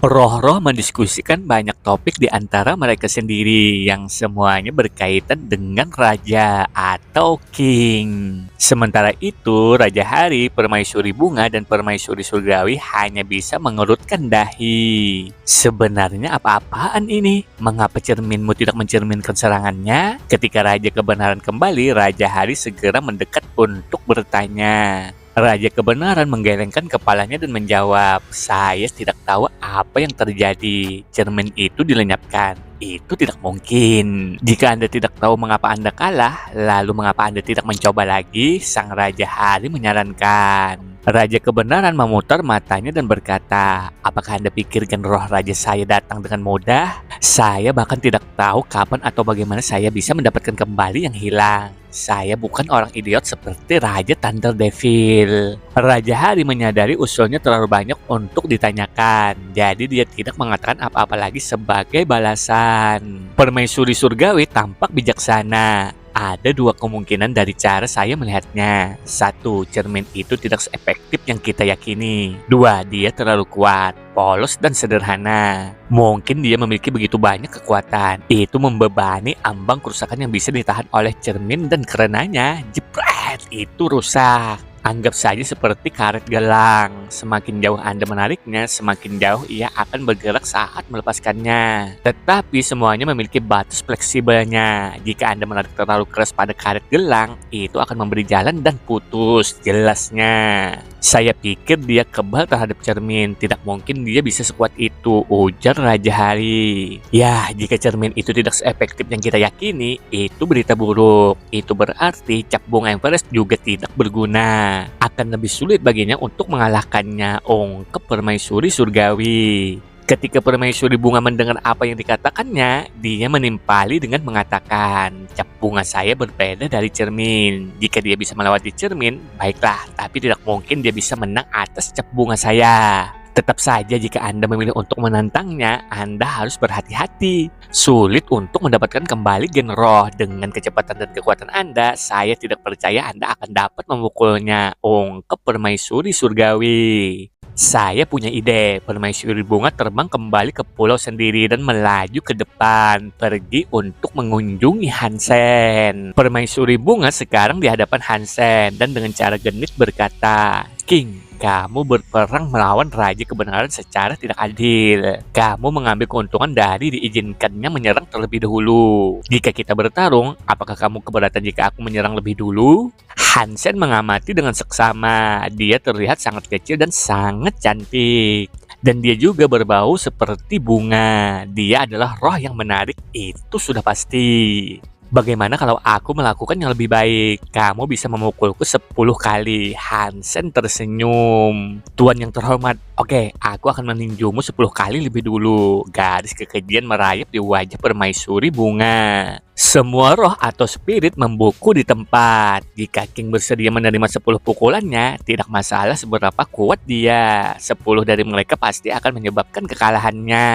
Roh-roh mendiskusikan banyak topik di antara mereka sendiri yang semuanya berkaitan dengan raja atau king. Sementara itu, Raja Hari, Permaisuri Bunga, dan Permaisuri Surgawi hanya bisa mengerutkan dahi. Sebenarnya apa-apaan ini? Mengapa cerminmu tidak mencerminkan serangannya? Ketika Raja Kebenaran kembali, Raja Hari segera mendekat untuk bertanya. Raja Kebenaran menggelengkan kepalanya dan menjawab, "Saya tidak tahu apa yang terjadi. Cermin itu dilenyapkan. Itu tidak mungkin. Jika Anda tidak tahu mengapa Anda kalah, lalu mengapa Anda tidak mencoba lagi?" Sang Raja Hari menyarankan. Raja Kebenaran memutar matanya dan berkata, "Apakah Anda pikirkan roh raja saya datang dengan mudah? Saya bahkan tidak tahu kapan atau bagaimana saya bisa mendapatkan kembali yang hilang. Saya bukan orang idiot seperti Raja Thunder Devil." Raja Hari menyadari usulnya terlalu banyak untuk ditanyakan, jadi dia tidak mengatakan apa-apa lagi sebagai balasan. Permaisuri Surgawi tampak bijaksana. Ada dua kemungkinan dari cara saya melihatnya. Satu, cermin itu tidak seefektif yang kita yakini. Dua, dia terlalu kuat, polos, dan sederhana. Mungkin dia memiliki begitu banyak kekuatan. Itu membebani ambang kerusakan yang bisa ditahan oleh cermin dan karenanya, jepret, itu rusak. Anggap saja seperti karet gelang. Semakin jauh Anda menariknya, semakin jauh ia akan bergerak saat melepaskannya. Tetapi semuanya memiliki batas fleksibelnya. Jika Anda menarik terlalu keras pada karet gelang, itu akan memberi jalan dan putus. Jelasnya. "Saya pikir dia kebal terhadap cermin. Tidak mungkin dia bisa sekuat itu," ujar Raja Hari. "Ya, jika cermin itu tidak seefektif yang kita yakini, itu berita buruk. Itu berarti cap bunga Everest juga tidak berguna. Akan lebih sulit baginya untuk mengalahkannya," ungkap Permaisuri Surgawi. Ketika Permaisuri Bunga mendengar apa yang dikatakannya, dia menimpali dengan mengatakan, "Cap bunga saya berbeda dari cermin. Jika dia bisa melewati cermin, baiklah, tapi tidak mungkin dia bisa menang atas cap bunga saya. Tetap saja jika Anda memilih untuk menantangnya, Anda harus berhati-hati. Sulit untuk mendapatkan kembali gen roh. Dengan kecepatan dan kekuatan Anda, saya tidak percaya Anda akan dapat memukulnya," ungkap Permaisuri Surgawi. "Saya punya ide." Permaisuri Bunga terbang kembali ke pulau sendiri dan melaju ke depan, pergi untuk mengunjungi Hansen. Permaisuri Bunga sekarang di hadapan Hansen dan dengan cara genit berkata, "King, kamu berperang melawan Raja Kebenaran secara tidak adil. Kamu mengambil keuntungan dari diizinkannya menyerang terlebih dahulu. Jika kita bertarung, apakah kamu keberatan jika aku menyerang lebih dulu?" Hansen mengamati dengan seksama. Dia terlihat sangat kecil dan sangat cantik. Dan dia juga berbau seperti bunga. Dia adalah roh yang menarik, itu sudah pasti. "Bagaimana kalau aku melakukan yang lebih baik? Kamu bisa memukulku 10 kali." Hansen tersenyum. "Tuan yang terhormat, oke, aku akan meninjumu 10 kali lebih dulu." Garis kekejian merayap di wajah Permaisuri Bunga. Semua roh atau spirit membuku di tempat. Jika King bersedia menerima 10 pukulannya, tidak masalah seberapa kuat dia. 10 dari mereka pasti akan menyebabkan kekalahannya.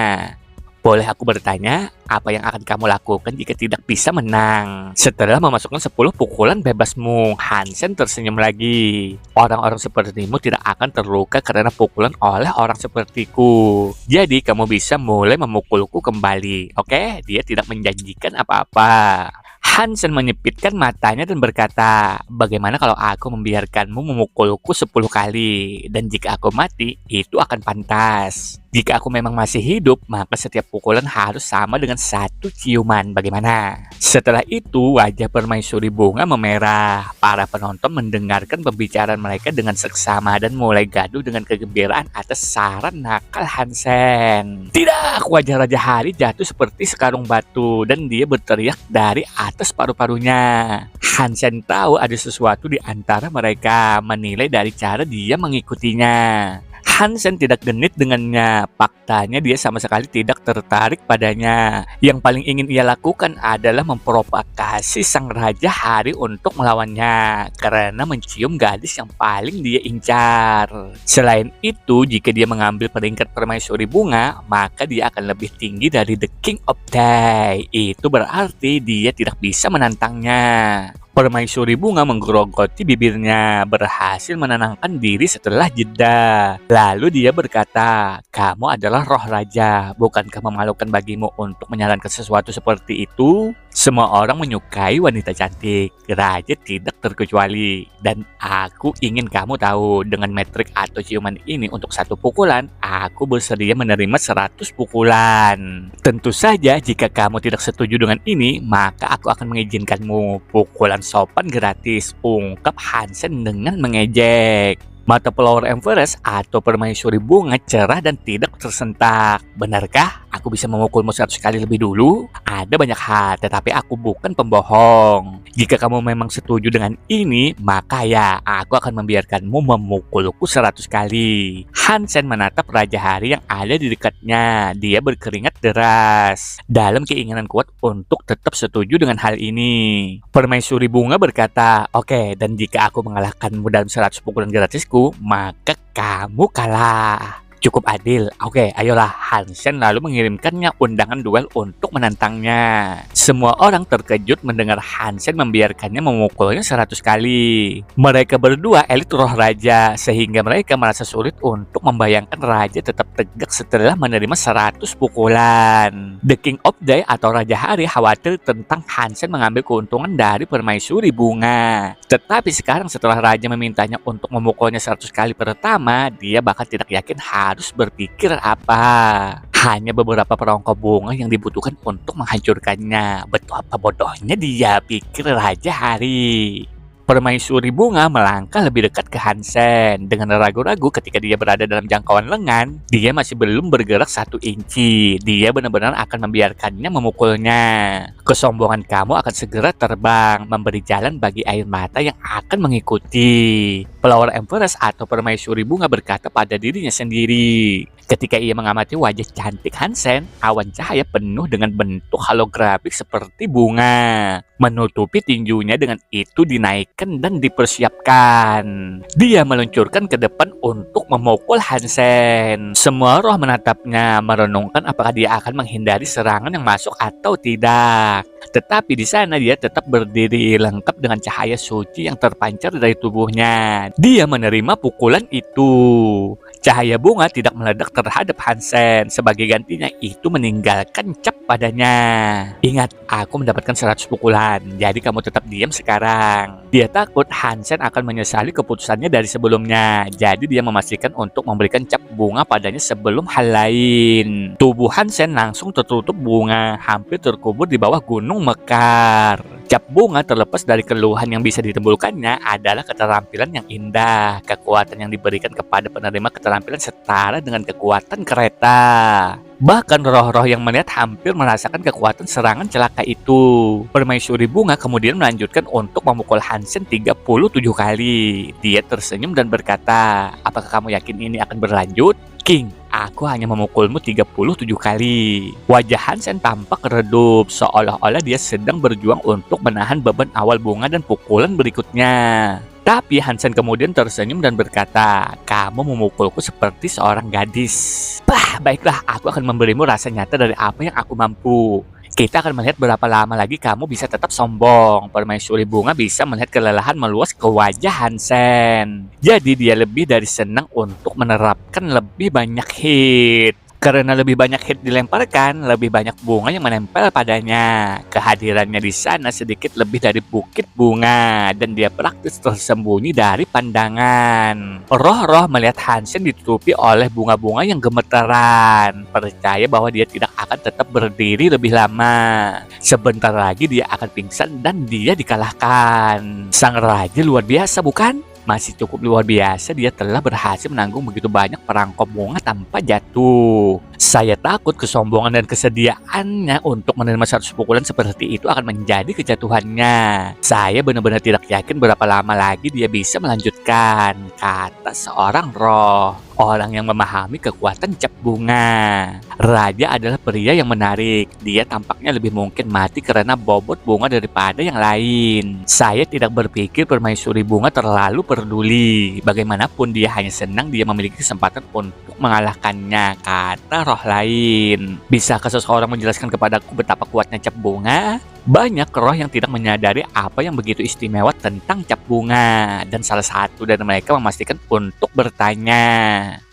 "Boleh aku bertanya, apa yang akan kamu lakukan jika tidak bisa menang?" Setelah memasukkan 10 pukulan bebasmu, Hansen tersenyum lagi. "Orang-orang sepertimu tidak akan terluka karena pukulan oleh orang sepertiku. Jadi kamu bisa mulai memukulku kembali, oke?" Dia tidak menjanjikan apa-apa. Hansen menyipitkan matanya dan berkata, "Bagaimana kalau aku membiarkanmu memukulku 10 kali? Dan jika aku mati, itu akan pantas. Jika aku memang masih hidup, maka setiap pukulan harus sama dengan 1 ciuman. Bagaimana?" Setelah itu, wajah Permaisuri Bunga memerah. Para penonton mendengarkan pembicaraan mereka dengan seksama dan mulai gaduh dengan kegembiraan atas saran nakal Hansen. "Tidak!" Wajah Raja Hari jatuh seperti sekarung batu dan dia berteriak dari atas paru-parunya. Hansen tahu ada sesuatu di antara mereka, menilai dari cara dia mengikutinya. Hansen tidak genit dengannya. Faktanya dia sama sekali tidak tertarik padanya. Yang paling ingin ia lakukan adalah memprovokasi sang Raja Hari untuk melawannya karena mencium gadis yang paling dia incar. Selain itu, jika dia mengambil peringkat Permaisuri Bunga, maka dia akan lebih tinggi dari The King of Day. Itu berarti dia tidak bisa menantangnya. Permaisuri bunga menggerogoti bibirnya, berhasil menenangkan diri setelah jeda. Lalu dia berkata, "Kamu adalah roh raja, bukankah memalukan bagimu untuk menyarankan sesuatu seperti itu?" Semua orang menyukai wanita cantik, raja tidak terkecuali. Dan aku ingin kamu tahu, dengan metrik atau ciuman ini untuk satu pukulan, aku bersedia menerima 100 pukulan. Tentu saja jika kamu tidak setuju dengan ini, maka aku akan mengizinkanmu pukulan sopan gratis, ungkap Hansen dengan mengejek. Mata Flower Empress atau permaisuri bunga cerah dan tidak tersentak. "Benarkah aku bisa memukulmu 100 kali lebih dulu? Ada banyak hal, tetapi aku bukan pembohong. Jika kamu memang setuju dengan ini, maka ya, aku akan membiarkanmu memukulku 100 kali." Hansen menatap Raja Hari yang ada di dekatnya. Dia berkeringat deras dalam keinginan kuat untuk tetap setuju dengan hal ini. Permaisuri bunga berkata, "Oke, dan jika aku mengalahkanmu dalam 100 pukulan gratisku, maka kamu kalah. Cukup adil. Oke, ayolah." Hansen lalu mengirimkannya undangan duel untuk menantangnya. Semua orang terkejut mendengar Hansen membiarkannya memukulnya 100 kali. Mereka berdua elit roh raja, sehingga mereka merasa sulit untuk membayangkan raja tetap tegak setelah menerima 100 pukulan. The King of Day atau Raja Hari khawatir tentang Hansen mengambil keuntungan dari permaisuri bunga. Tetapi sekarang setelah raja memintanya untuk memukulnya 100 kali pertama, dia bahkan tidak yakin harus berpikir apa. Hanya beberapa perongkok bunga yang dibutuhkan untuk menghancurkannya. Betapa bodohnya dia, pikir Raja Hari. Permaisuri bunga melangkah lebih dekat ke Hansen. Dengan ragu-ragu ketika dia berada dalam jangkauan lengan, dia masih belum bergerak 1 inci. Dia benar-benar akan membiarkannya memukulnya. "Kesombongan kamu akan segera terbang, memberi jalan bagi air mata yang akan mengikuti." Flower Empress atau permaisuri bunga berkata pada dirinya sendiri. Ketika ia mengamati wajah cantik Hansen, awan cahaya penuh dengan bentuk holografik seperti bunga menutupi tinjunya. Dengan itu dinaikkan dan dipersiapkan. Dia meluncurkan ke depan untuk memukul Hansen. Semua roh menatapnya, merenungkan apakah dia akan menghindari serangan yang masuk atau tidak. Tetapi di sana dia tetap berdiri lengkap dengan cahaya suci yang terpancar dari tubuhnya. Dia menerima pukulan itu. Cahaya bunga tidak meledak terhadap Hansen. Sebagai gantinya, itu meninggalkan cap padanya. "Ingat, aku mendapatkan 100 pukulan, jadi kamu tetap diam sekarang." Dia takut Hansen akan menyesali keputusannya dari sebelumnya. Jadi dia memastikan untuk memberikan cap bunga padanya sebelum hal lain. Tubuh Hansen langsung tertutup bunga, hampir terkubur di bawah gunung mekar. Cap bunga terlepas dari keluhan yang bisa ditimbulkannya adalah keterampilan yang indah. Kekuatan yang diberikan kepada penerima keterampilan setara dengan kekuatan kereta. Bahkan roh-roh yang melihat hampir merasakan kekuatan serangan celaka itu. Permaisuri bunga kemudian melanjutkan untuk memukul Hansen 37 kali. Dia tersenyum dan berkata, "Apakah kamu yakin ini akan berlanjut? King, aku hanya memukulmu 37 kali." Wajah Hansen tampak redup, seolah-olah dia sedang berjuang untuk menahan beban awal bunga dan pukulan berikutnya. Tapi Hansen kemudian tersenyum dan berkata, "Kamu memukulku seperti seorang gadis. Bah, baiklah, aku akan memberimu rasa nyata dari apa yang aku mampu. Kita akan melihat berapa lama lagi kamu bisa tetap sombong." Permaisuri bunga bisa melihat kelelahan meluas ke wajah Hansen. Jadi dia lebih dari senang untuk menerapkan lebih banyak hit. Karena lebih banyak hit dilemparkan, lebih banyak bunga yang menempel padanya. Kehadirannya di sana sedikit lebih dari bukit bunga, dan dia praktis tersembunyi dari pandangan. Roh-roh melihat Hansen ditutupi oleh bunga-bunga yang gemeteran, percaya bahwa dia tidak akan tetap berdiri lebih lama. Sebentar lagi dia akan pingsan dan dia dikalahkan. Sang raja luar biasa, bukan? Masih cukup luar biasa, dia telah berhasil menanggung begitu banyak perangkap bunga tanpa jatuh. Saya takut kesombongan dan kesediaannya untuk menerima 100 pukulan seperti itu akan menjadi kejatuhannya. Saya benar-benar tidak yakin berapa lama lagi dia bisa melanjutkan, kata seorang roh. Orang yang memahami kekuatan cap bunga. Raja adalah pria yang menarik. Dia tampaknya lebih mungkin mati karena bobot bunga daripada yang lain. Saya tidak berpikir permaisuri bunga terlalu peduli. Bagaimanapun dia hanya senang dia memiliki kesempatan untuk mengalahkannya, kata roh lain. Bisakah seseorang menjelaskan kepadaku betapa kuatnya cap bunga? Banyak roh yang tidak menyadari apa yang begitu istimewa tentang cap bunga, dan salah satu dari mereka memastikan untuk bertanya.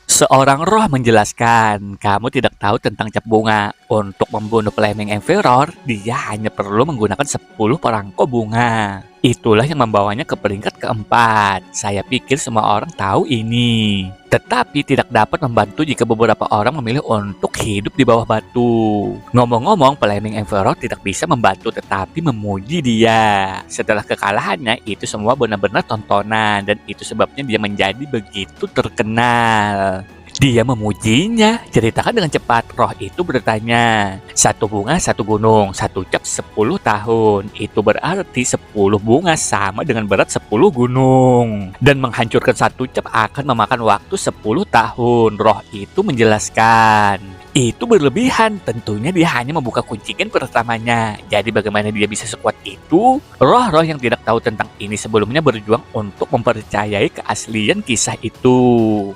Seorang roh menjelaskan, kamu tidak tahu tentang cap bunga. Untuk membunuh Flaming Emperor, dia hanya perlu menggunakan 10 perangko bunga. Itulah yang membawanya ke peringkat keempat. Saya pikir semua orang tahu ini. Tetapi tidak dapat membantu jika beberapa orang memilih untuk hidup di bawah batu. Ngomong-ngomong, Flaming Emperor tidak bisa membantu tetapi memuji dia. Setelah kekalahannya, itu semua benar-benar tontonan, dan itu sebabnya dia menjadi begitu terkenal. Dia memujinya. Ceritakan dengan cepat. Roh itu bertanya. 1 bunga 1 gunung, 1 cap 10 tahun. Itu berarti 10 bunga sama dengan berat 10 gunung. Dan menghancurkan 1 cap akan memakan waktu 10 tahun. Roh itu menjelaskan. Itu berlebihan. Tentunya dia hanya membuka kuncingen pertamanya. Jadi bagaimana dia bisa sekuat itu? Roh-roh yang tidak tahu tentang ini sebelumnya berjuang untuk mempercayai keaslian kisah itu.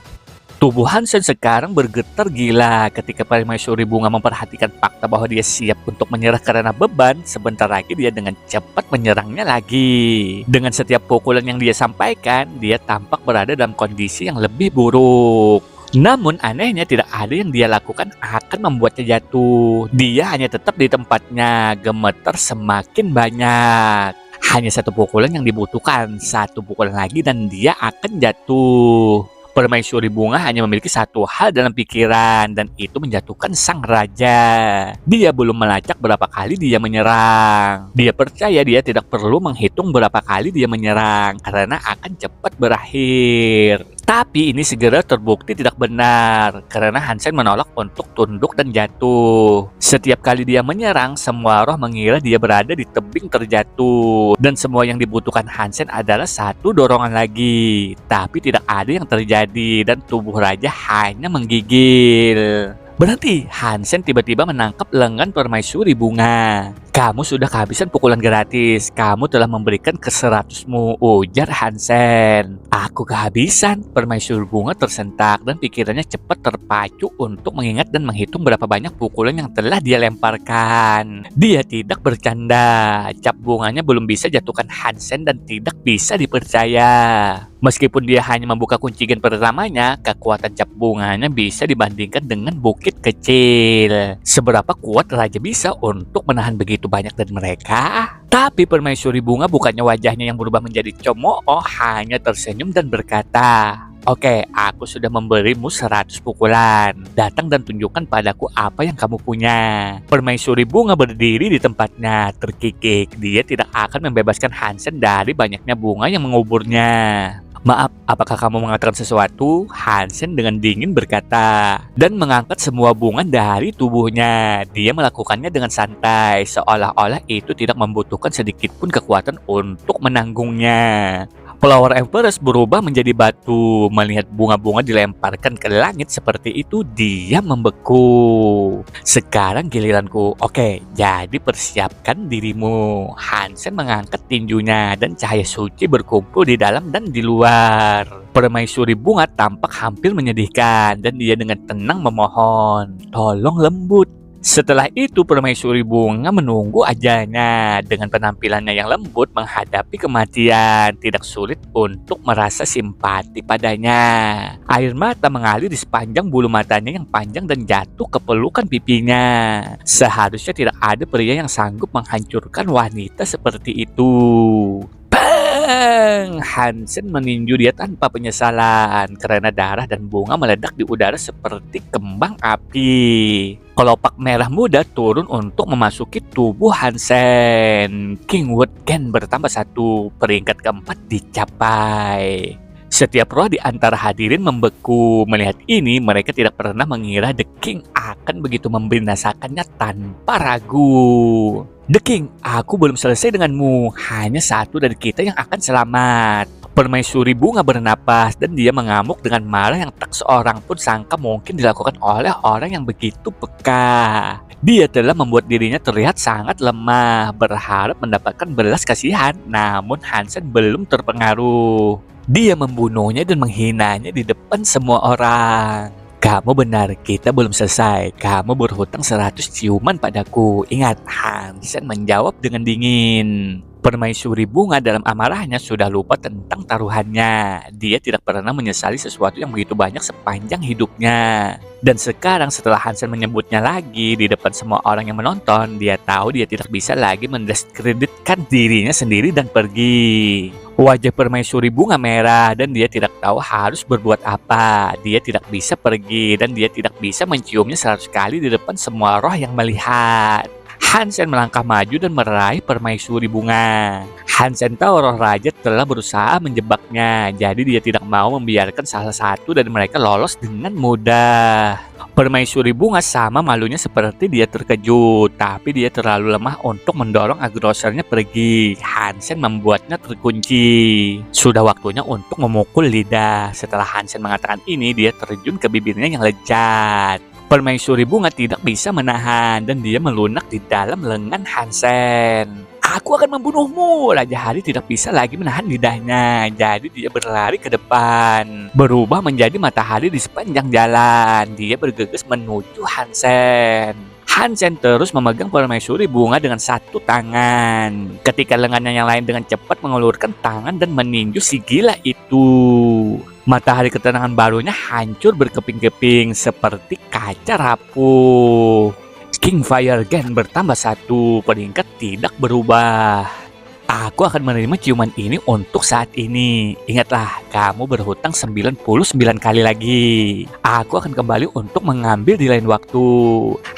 Tubuh Hansen sekarang bergetar gila ketika Permaisuri Bunga memperhatikan fakta bahwa dia siap untuk menyerah karena beban. Sebentar lagi dia dengan cepat menyerangnya lagi. Dengan setiap pukulan yang dia sampaikan, dia tampak berada dalam kondisi yang lebih buruk. Namun anehnya tidak ada yang dia lakukan akan membuatnya jatuh. Dia hanya tetap di tempatnya, gemetar semakin banyak. Hanya 1 pukulan yang dibutuhkan, 1 pukulan lagi dan dia akan jatuh. Permaisuri Bunga hanya memiliki 1 hal dalam pikiran, dan itu menjatuhkan sang raja. Dia belum melacak berapa kali dia menyerang. Dia percaya dia tidak perlu menghitung berapa kali dia menyerang karena akan cepat berakhir. Tapi ini segera terbukti tidak benar karena Hansen menolak untuk tunduk dan jatuh. Setiap kali dia menyerang, semua roh mengira dia berada di tebing terjatuh. Dan semua yang dibutuhkan Hansen adalah 1 dorongan lagi. Tapi tidak ada yang terjadi dan tubuh raja hanya menggigil. Berarti Hansen tiba-tiba menangkap lengan Permaisuri Bunga. Kamu sudah kehabisan pukulan gratis. Kamu telah memberikan ke-100-mu, ujar Hansen. Aku kehabisan. Permaisuri Bunga tersentak dan pikirannya cepat terpacu untuk mengingat dan menghitung berapa banyak pukulan yang telah dia lemparkan. Dia tidak bercanda. Cap bunganya belum bisa jatuhkan Hansen dan tidak bisa dipercaya. Meskipun dia hanya membuka kuncingen pertamanya, kekuatan cap bunganya bisa dibandingkan dengan bukit kecil. Seberapa kuat raja bisa untuk menahan begitu banyak dari mereka? Tapi Permaisuri Bunga bukannya wajahnya yang berubah menjadi cemooh, hanya tersenyum dan berkata, "Oke, aku sudah memberimu 100 pukulan. Datang dan tunjukkan padaku apa yang kamu punya." Permaisuri Bunga berdiri di tempatnya, terkikik. Dia tidak akan membebaskan Hansen dari banyaknya bunga yang menguburnya. "Maaf, apakah kamu mengatakan sesuatu?" Hansen dengan dingin berkata, dan mengangkat semua bunga dari tubuhnya. Dia melakukannya dengan santai, seolah-olah itu tidak membutuhkan sedikit pun kekuatan untuk menanggungnya. Flower Empress berubah menjadi batu. Melihat bunga-bunga dilemparkan ke langit seperti itu, dia membeku. "Sekarang giliranku. Oke, jadi persiapkan dirimu." Hansen mengangkat tinjunya dan cahaya suci berkumpul di dalam dan di luar. Permaisuri Bunga tampak hampir menyedihkan dan dia dengan tenang memohon, "Tolong lembut." Setelah itu Permaisuri Bunga menunggu ajalnya. Dengan penampilannya yang lembut menghadapi kematian, tidak sulit untuk merasa simpati padanya. Air mata mengalir di sepanjang bulu matanya yang panjang dan jatuh ke pelukan pipinya. Seharusnya tidak ada pria yang sanggup menghancurkan wanita seperti itu. Bang! Hansen meninju dia tanpa penyesalan karena darah dan bunga meledak di udara seperti kembang api. Kelopak merah muda turun untuk memasuki tubuh Hansen. Kingwood Ken bertambah 1, peringkat keempat dicapai. Setiap roh di antara hadirin membeku. Melihat ini, mereka tidak pernah mengira The King akan begitu membinasakannya tanpa ragu. "The King, aku belum selesai denganmu. Hanya 1 dari kita yang akan selamat." Permaisuri Bunga bernapas dan dia mengamuk dengan marah yang tak seorang pun sangka mungkin dilakukan oleh orang yang begitu peka. Dia telah membuat dirinya terlihat sangat lemah, berharap mendapatkan belas kasihan, namun Hansen belum terpengaruh. Dia membunuhnya dan menghinanya di depan semua orang. Kamu benar, kita belum selesai. Kamu berhutang 100 ciuman padaku. Ingat, Hansen menjawab dengan dingin. Permaisuri bunga dalam amarahnya sudah lupa tentang taruhannya. Dia tidak pernah menyesali sesuatu yang begitu banyak sepanjang hidupnya. Dan sekarang setelah Hansen menyebutnya lagi di depan semua orang yang menonton, dia tahu dia tidak bisa lagi mendiskreditkan dirinya sendiri dan pergi. Wajah permaisuri bunga merah dan dia tidak tahu harus berbuat apa. Dia tidak bisa pergi dan dia tidak bisa menciumnya 100 kali di depan semua roh yang melihat. Hansen melangkah maju dan meraih permaisuri bunga. Hansen tahu roh raja telah berusaha menjebaknya, jadi dia tidak mau membiarkan salah satu dari mereka lolos dengan mudah. Permaisuri bunga sama malunya seperti dia terkejut, tapi dia terlalu lemah untuk mendorong agrosernya pergi. Hansen membuatnya terkunci. Sudah waktunya untuk memukul lidah. Setelah Hansen mengatakan ini, dia terjun ke bibirnya yang lezat. Permaisuri bunga tidak bisa menahan dan dia melunak di dalam lengan Hansen. Aku akan membunuhmu. Raja Hari tidak bisa lagi menahan lidahnya, jadi dia berlari ke depan, berubah menjadi matahari di sepanjang jalan. Dia bergegas menuju Hansen. Hansen terus memegang permaisuri bunga dengan satu tangan, ketika lengannya yang lain dengan cepat mengulurkan tangan dan meninju si gila itu. Matahari ketenangan barunya hancur berkeping-keping seperti kaca rapuh. King Fire Gen bertambah 1, peringkat tidak berubah. Aku akan menerima ciuman ini untuk saat ini. Ingatlah, kamu berhutang 99 kali lagi. Aku akan kembali untuk mengambil di lain waktu.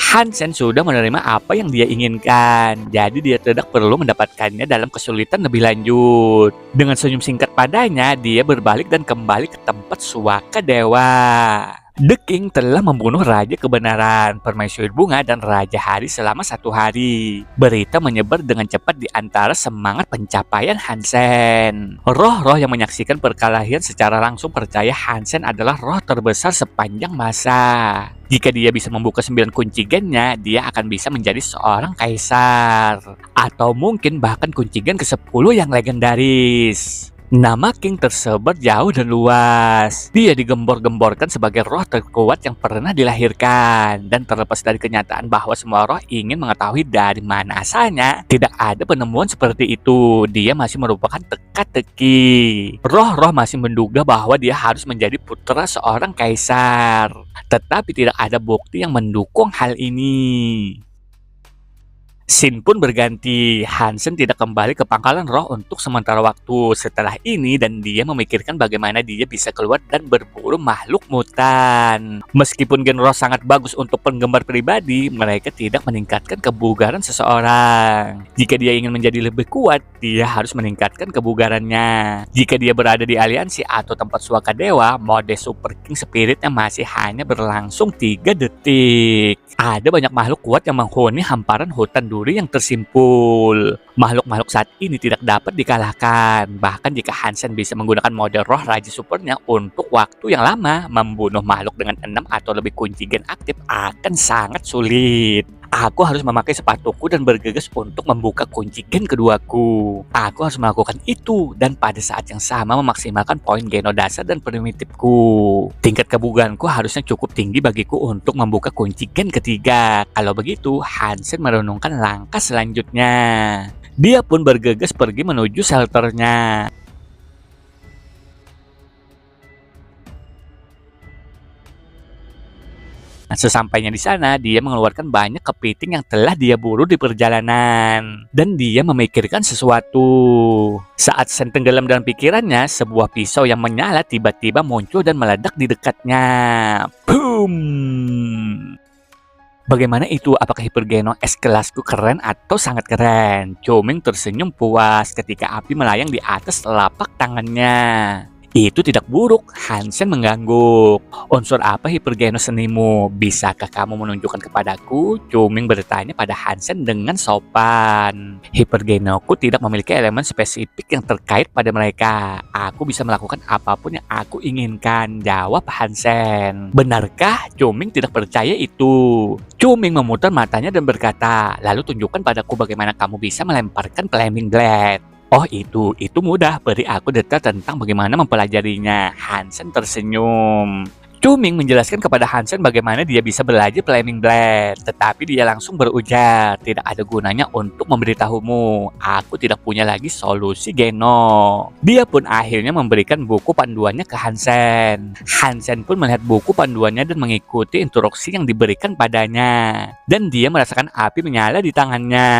Hansen sudah menerima apa yang dia inginkan, jadi dia tidak perlu mendapatkannya dalam kesulitan lebih lanjut. Dengan senyum singkat padanya, dia berbalik dan kembali ke tempat Suaka Dewa. The King telah membunuh Raja Kebenaran, Permaisuri Bunga, dan Raja Hari selama 1 hari. Berita menyebar dengan cepat di antara semangat pencapaian Hansen. Roh-roh yang menyaksikan perkelahian secara langsung percaya Hansen adalah roh terbesar sepanjang masa. Jika dia bisa membuka 9 kunci gennya, dia akan bisa menjadi seorang kaisar. Atau mungkin bahkan kunci gen ke-10 yang legendaris. Nama King tersebar jauh dan luas. Dia digembor-gemborkan sebagai roh terkuat yang pernah dilahirkan. Dan terlepas dari kenyataan bahwa semua roh ingin mengetahui dari mana asalnya, tidak ada penemuan seperti itu. Dia masih merupakan teka-teki. Roh-roh masih menduga bahwa dia harus menjadi putra seorang kaisar. Tetapi tidak ada bukti yang mendukung hal ini. Scene pun berganti. Hansen tidak kembali ke pangkalan roh untuk sementara waktu setelah ini, dan dia memikirkan bagaimana dia bisa keluar dan berburu makhluk mutan. Meskipun gen roh sangat bagus untuk penggemar pribadi, mereka tidak meningkatkan kebugaran seseorang. Jika dia ingin menjadi lebih kuat, dia harus meningkatkan kebugarannya. Jika dia berada di aliansi atau tempat Suaka Dewa, mode Super King Spiritnya masih hanya berlangsung 3 detik. Ada banyak makhluk kuat yang menghuni hamparan hutan duri yang tersimpul. Makhluk-makhluk saat ini tidak dapat dikalahkan. Bahkan jika Hansen bisa menggunakan mode roh Raja Supernya untuk waktu yang lama, membunuh makhluk dengan 6 atau lebih kunci gen aktif akan sangat sulit. Aku harus memakai sepatuku dan bergegas untuk membuka kunci gen keduaku. Aku harus melakukan itu dan pada saat yang sama memaksimalkan poin geno dasar dan primitifku. Tingkat kebugaranku harusnya cukup tinggi bagiku untuk membuka kunci gen ketiga. Kalau begitu, Hansen merenungkan langkah selanjutnya. Dia pun bergegas pergi menuju shelternya. Nah, sesampainya di sana, dia mengeluarkan banyak kepiting yang telah dia buru di perjalanan. Dan dia memikirkan sesuatu. Saat Sen tenggelam dalam pikirannya, sebuah pisau yang menyala tiba-tiba muncul dan meledak di dekatnya. Boom! Bagaimana itu? Apakah Hipergeno S kelasku keren atau sangat keren? Coming tersenyum puas ketika api melayang di atas telapak tangannya. Itu tidak buruk, Hansen mengangguk. Unsur apa Hipergeno senimu? Bisakah kamu menunjukkan kepadaku? Coming bertanya pada Hansen dengan sopan. Hipergenoku tidak memiliki elemen spesifik yang terkait pada mereka. Aku bisa melakukan apapun yang aku inginkan, jawab Hansen. Benarkah? Coming tidak percaya itu. Coming memutar matanya dan berkata, lalu tunjukkan padaku bagaimana kamu bisa melemparkan Flaming Blade. Oh itu mudah, beri aku detail tentang bagaimana mempelajarinya. Hansen tersenyum. Cuming menjelaskan kepada Hansen bagaimana dia bisa belajar Flaming Blade, tetapi dia langsung berujar, tidak ada gunanya untuk memberitahumu, aku tidak punya lagi solusi Geno. Dia pun akhirnya memberikan buku panduannya ke Hansen. Hansen pun melihat buku panduannya dan mengikuti instruksi yang diberikan padanya. Dan dia merasakan api menyala di tangannya.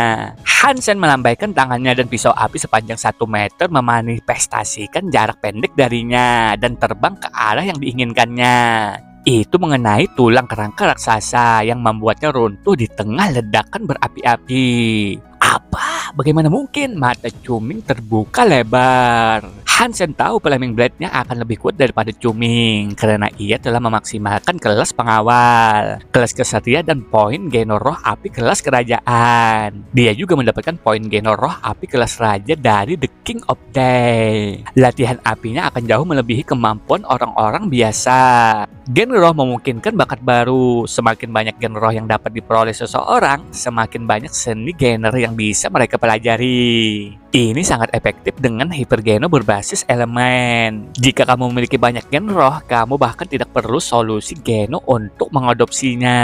Hansen melambaikan tangannya dan pisau api sepanjang 1 meter memanifestasikan jarak pendek darinya dan terbang ke arah yang diinginkannya. Itu mengenai tulang kerangka raksasa yang membuatnya runtuh di tengah ledakan berapi-api. Apa? Bagaimana mungkin? Mata Cuming terbuka lebar. Hansen tahu Flaming Blade-nya akan lebih kuat daripada Cuming karena ia telah memaksimalkan kelas pengawal, kelas kesatria dan poin Geno Roh Api kelas kerajaan. Dia juga mendapatkan poin Geno Roh Api kelas raja dari The King of Day. Latihan apinya akan jauh melebihi kemampuan orang-orang biasa. Gen roh memungkinkan bakat baru. Semakin banyak gen roh yang dapat diperoleh seseorang, semakin banyak seni genre yang bisa mereka pelajari. Ini sangat efektif dengan hipergeno berbasis elemen. Jika kamu memiliki banyak gen roh, kamu bahkan tidak perlu solusi geno untuk mengadopsinya.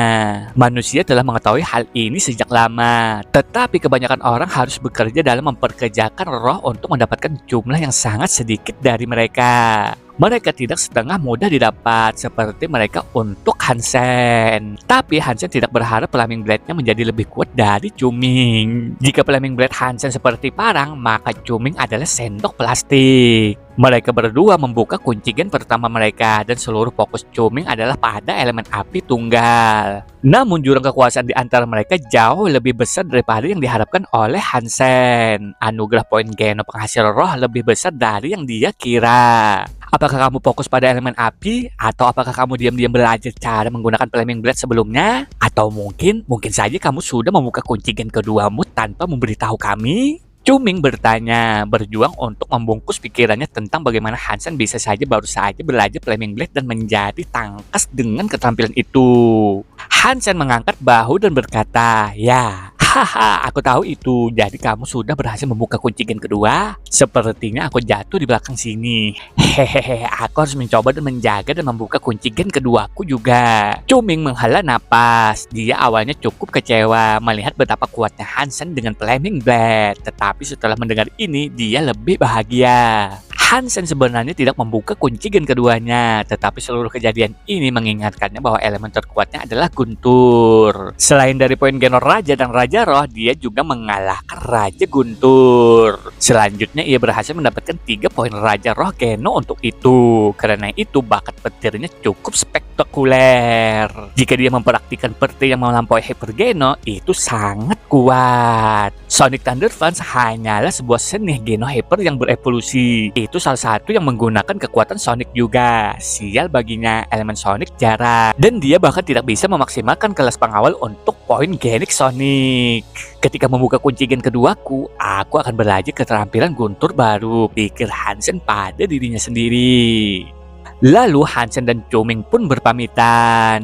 Manusia telah mengetahui hal ini sejak lama, tetapi kebanyakan orang harus bekerja dalam memperkerjakan roh untuk mendapatkan jumlah yang sangat sedikit dari mereka. Mereka tidak setengah mudah didapat seperti mereka untuk Hansen. Tapi Hansen tidak berharap Flaming Blade-nya menjadi lebih kuat dari Cuming. Jika Flaming Blade Hansen seperti parang, maka Cuming adalah sendok plastik. Mereka berdua membuka kunci gen pertama mereka dan seluruh fokus Cuming adalah pada elemen api tunggal. Namun jurang kekuasaan di antara mereka jauh lebih besar daripada yang diharapkan oleh Hansen. Anugerah poin geno penghasil roh lebih besar dari yang dia kira. Apakah kamu fokus pada elemen api? Atau apakah kamu diam-diam belajar cara menggunakan Flaming Blade sebelumnya? Atau mungkin saja kamu sudah membuka kunci gen keduamu tanpa memberitahu kami? Cuming bertanya, berjuang untuk membungkus pikirannya tentang bagaimana Hansen bisa saja baru saja belajar Flaming Blade dan menjadi tangkas dengan keterampilan itu. Hansen mengangkat bahu dan berkata, ya, haha, aku tahu itu. Jadi kamu sudah berhasil membuka kunci gen kedua? Sepertinya aku jatuh di belakang sini. Hehehe, aku harus mencoba dan menjaga dan membuka kunci gen keduaku juga. Cuming menghela napas. Dia awalnya cukup kecewa melihat betapa kuatnya Hansen dengan Flaming Blade. Tetapi setelah mendengar ini, dia lebih bahagia. Hansen sebenarnya tidak membuka kunci gen keduanya, tetapi seluruh kejadian ini mengingatkannya bahwa elemen terkuatnya adalah Guntur. Selain dari poin Geno Raja dan Raja Roh, dia juga mengalahkan Raja Guntur. Selanjutnya ia berhasil mendapatkan 3 poin Raja Roh Geno untuk itu. Karena itu bakat petirnya cukup spektakuler. Jika dia mempraktikkan petir yang melampaui Hyper Geno, itu sangat kuat. Sonic Thunder Punch hanyalah sebuah seni Geno Hyper yang berevolusi. Itu salah satu yang menggunakan kekuatan Sonic juga. Sial baginya, elemen Sonic jarang. Dan dia bahkan tidak bisa memaksimalkan kelas pengawal untuk poin Genik Sonic. Ketika membuka kunci gen keduaku, aku akan belajar keterampilan Guntur baru, pikir Hansen pada dirinya sendiri. Lalu Hansen dan Cuming pun berpamitan.